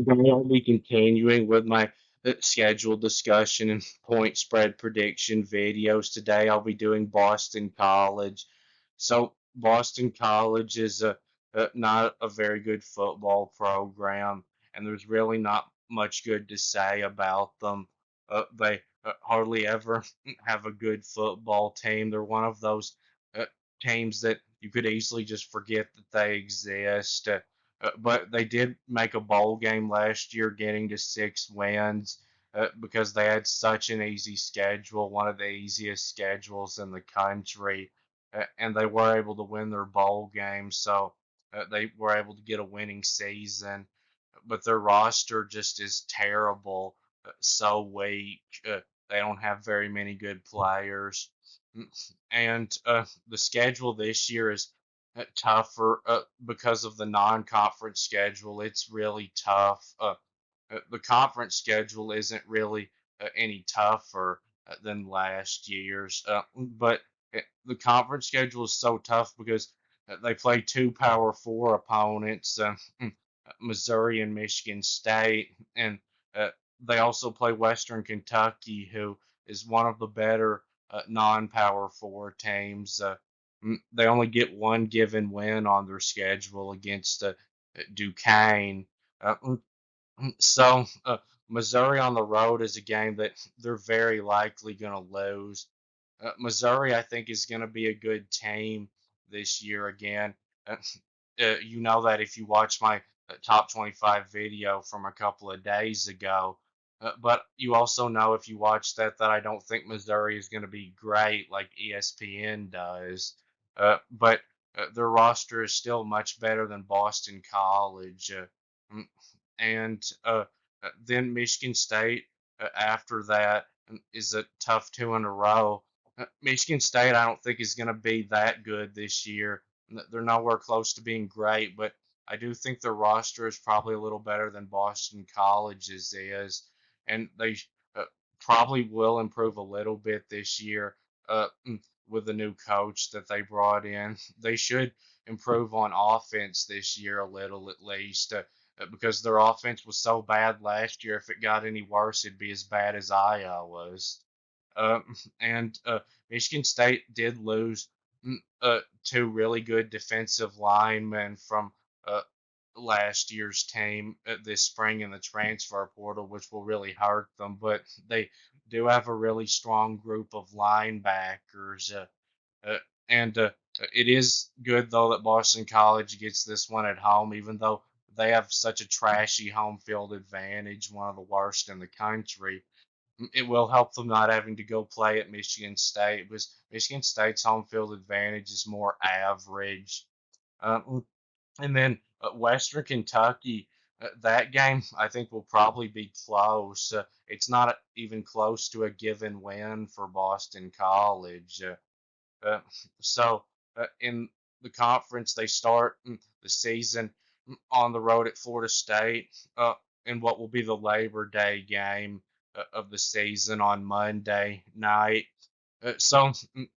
I'll be continuing with my scheduled discussion and point spread prediction videos. Today I'll be doing Boston College. So Boston College is not a very good football program, and there's really not much good to say about them. They hardly ever have a good football team. They're one of those uh, teams that you could easily just forget that they exist. But they did make a bowl game last year, getting to 6 wins because they had such an easy schedule, one of the easiest schedules in the country, and they were able to win their bowl game. So they were able to get a winning season. But their roster just is terrible, so weak. They don't have very many good players. And the schedule this year is tougher because of the non-conference schedule. It's really tough. The conference schedule isn't really any tougher than last year's, but the conference schedule is so tough because they play two Power Four opponents, Missouri and Michigan State, and uh, they also play Western Kentucky, who is one of the better non-Power Four teams. They only get one given win on their schedule against Duquesne. So Missouri on the road is a game that they're very likely going to lose. Missouri, I think, is going to be a good team this year again. Uh, you know that if you watch my top 25 video from a couple of days ago. But you also know if you watch that I don't think Missouri is going to be great like ESPN does. But their roster is still much better than Boston College. Mm, and then Michigan State after that is a tough two in a row. Michigan State, I don't think is going to be that good this year. They're nowhere close to being great, but I do think their roster is probably a little better than Boston College's is, and they uh, probably will improve a little bit this year with the new coach that they brought in. They should improve on offense this year a little at least. Because their offense was so bad last year. If it got any worse, it'd be as bad as Iowa's. And Michigan State did lose two really good defensive linemen from uh, last year's team this spring in the transfer portal, which will really hurt them. But they do have a really strong group of linebackers. Uh, and it is good though that Boston College gets this one at home, even though they have such a trashy home field advantage, one of the worst in the country. It will help them not having to go play at Michigan State because Michigan State's home field advantage is more average. Um, and then Western Kentucky, that game I think will probably be close. It's not even close to a given win for Boston College. Uh, so in the conference, they start the season on the road at Florida State in what will be the Labor Day game of the season on Monday night.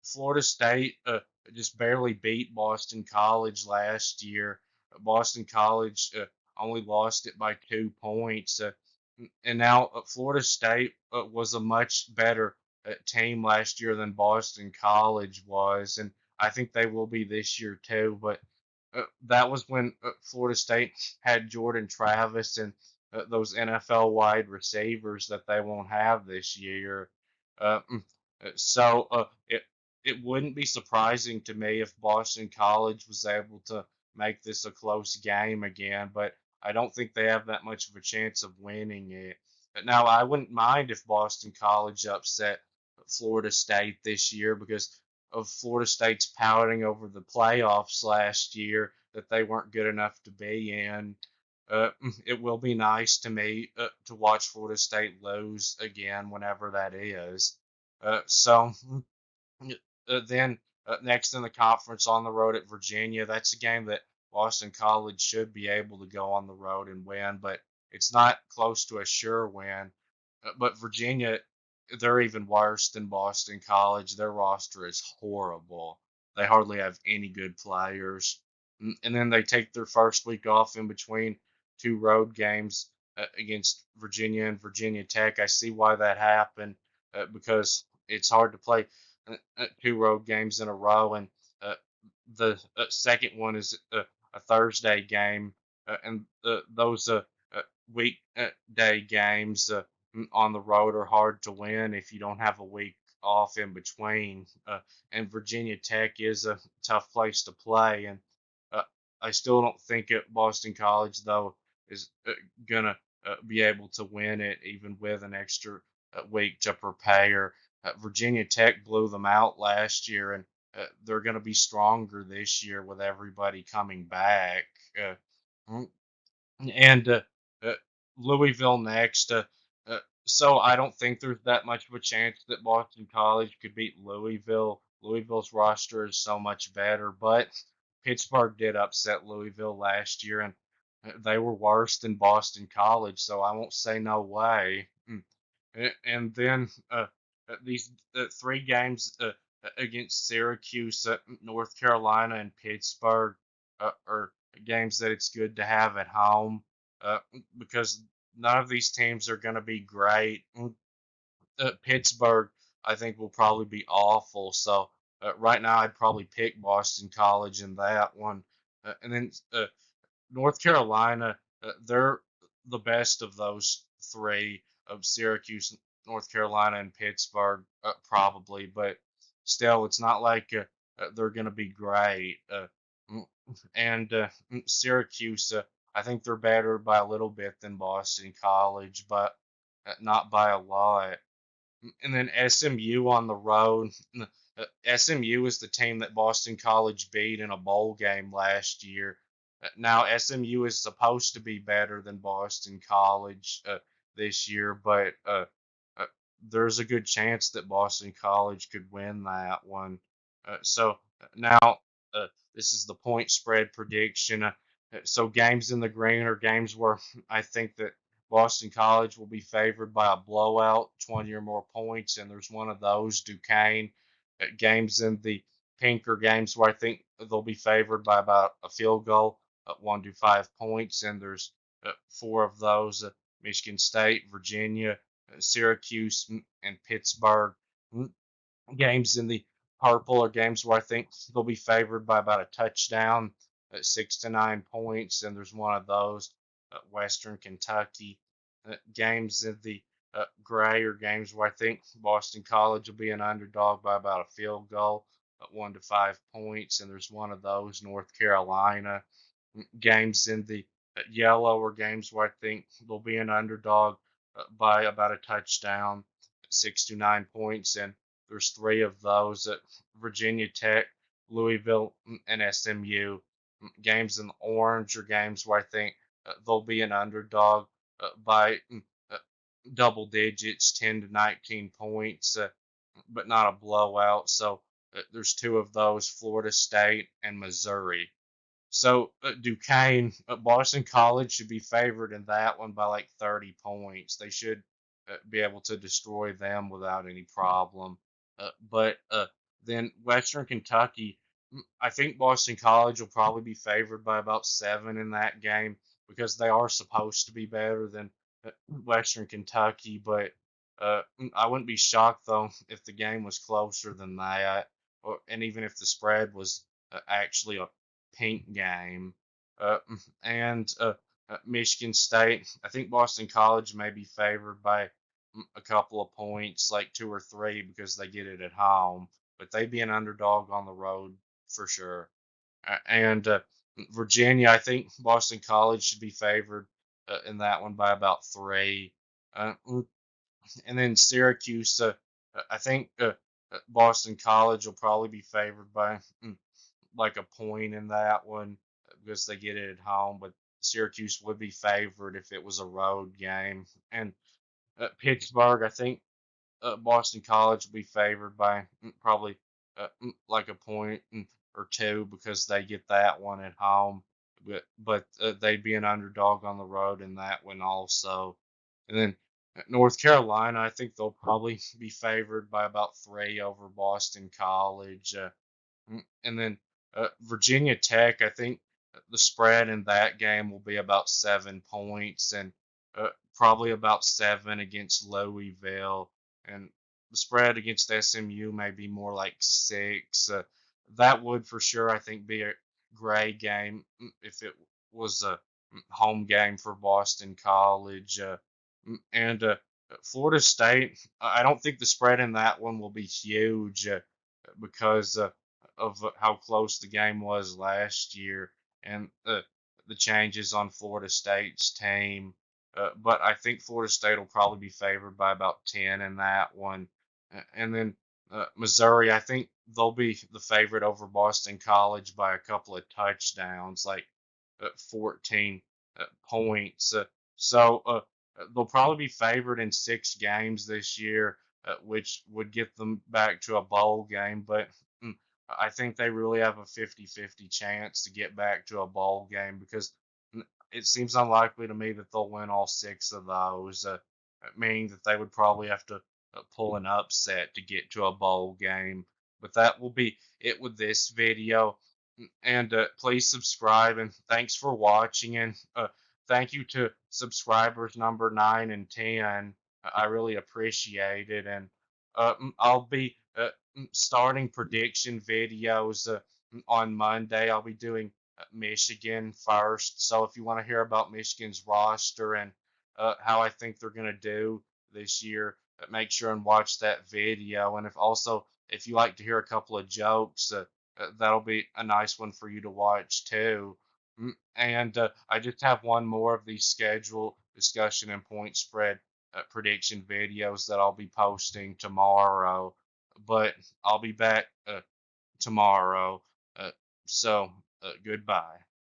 Florida State just barely beat Boston College last year. Boston College only lost it by 2 points. And now Florida State was a much better team last year than Boston College was, and I think they will be this year too. But that was when Florida State had Jordan Travis and those NFL wide receivers that they won't have this year. Uh, mm, so it wouldn't be surprising to me if Boston College was able to make this a close game again, but I don't think they have that much of a chance of winning it. But now I wouldn't mind if Boston College upset Florida State this year because of Florida State's pouting over the playoffs last year that they weren't good enough to be in. It will be nice to me to watch Florida State lose again whenever that is. So then next in the conference on the road at Virginia, that's a game that Boston College should be able to go on the road and win, but it's not close to a sure win. But Virginia, they're even worse than Boston College. Their roster is horrible. They hardly have any good players. And then they take their first week off in between two road games against Virginia and Virginia Tech. I see why that happened because it's hard to play two road games in a row, and uh, the second one is a Thursday game, and those weekday games on the road are hard to win if you don't have a week off in between. And Virginia Tech is a tough place to play, and uh, I still don't think Boston College though is gonna be able to win it even with an extra week to prepare. Virginia Tech blew them out last year, and they're going to be stronger this year with everybody coming back. Uh, mm, and uh, Louisville next. So I don't think there's that much of a chance that Boston College could beat Louisville. Louisville's roster is so much better, but Pittsburgh did upset Louisville last year, and they were worse than Boston College, so I won't say no way. And then these three games against Syracuse, North Carolina, and Pittsburgh are games that it's good to have at home uh, because none of these teams are going to be great. Pittsburgh, I think, will probably be awful. So right now, I'd probably pick Boston College in that one. And then North Carolina, they're the best of those three of Syracuse, North Carolina, and Pittsburgh, probably. But still, it's not like they're going to be great. Mm, and Syracuse, I think they're better by a little bit than Boston College, but not by a lot. And then SMU on the road. SMU is the team that Boston College beat in a bowl game last year. Now SMU is supposed to be better than Boston College this year, but uh, there's a good chance that Boston College could win that one. So now this is the point spread prediction. So games in the green are games where I think that Boston College will be favored by a blowout, 20 or more points, and there's one of those. Duquesne games in the pink are games where I think they'll be favored by about a field goal, 1 to 5 points, and there's four of those: Michigan State, Virginia, Syracuse, and Pittsburgh. Games in the purple are games where I think they'll be favored by about a touchdown at 6 to 9 points, and there's one of those at Western Kentucky. Games in the gray are games where I think Boston College will be an underdog by about a field goal at 1 to 5 points, and there's one of those, North Carolina. Games in the yellow are games where I think they'll be an underdog by about a touchdown at 6 to 9 points, and there's three of those at Virginia Tech, Louisville, and SMU. Games in the orange are games where I think they'll be an underdog by uh, double digits, 10 to 19 points, but not a blowout. So there's two of those, Florida State and Missouri. So Duquesne, Boston College should be favored in that one by like 30 points. They should be able to destroy them without any problem. But then Western Kentucky, I think Boston College will probably be favored by about 7 in that game because they are supposed to be better than Western Kentucky. But I wouldn't be shocked though if the game was closer than that, and even if the spread was actually a pink game. Uh, and Michigan State, I think Boston College may be favored by a couple of points, like two or three, because they get it at home. But they'd be an underdog on the road for sure. And Virginia, I think Boston College should be favored in that one by about three. And then Syracuse, I think Boston College will probably be favored by like a point in that one because they get it at home. But Syracuse would be favored if it was a road game. And Pittsburgh, I think Boston College will be favored by probably like a point or two because they get that one at home. But they'd be an underdog on the road in that one also. And then North Carolina, I think they'll probably be favored by about three over Boston College. And then Virginia Tech, I think the spread in that game will be about 7 points, and probably about 7 against Louisville, and the spread against SMU may be more like 6. That would for sure, I think, be a great game if it was a home game for Boston College. And Florida State, I don't think the spread in that one will be huge because of how close the game was last year and the changes on Florida State's team. But I think Florida State will probably be favored by about 10 in that one. And then Missouri, I think they'll be the favorite over Boston College by a couple of touchdowns, like 14 points. So they'll probably be favored in 6 games this year, which would get them back to a bowl game. But mm, I think they really have a 50-50 chance to get back to a bowl game because it seems unlikely to me that they'll win all 6 of those, meaning that they would probably have to pull an upset to get to a bowl game. But that will be it with this video. And please subscribe and thanks for watching. And thank you to subscribers number 9 and 10. I really appreciate it. And I'll be starting prediction videos on Monday. I'll be doing Michigan first. So if you want to hear about Michigan's roster and how I think they're going to do this year, make sure and watch that video. And if you like to hear a couple of jokes, that'll be a nice one for you to watch too. And I just have one more of these schedule discussion and point spread prediction videos that I'll be posting tomorrow. But I'll be back tomorrow. Uh, so goodbye.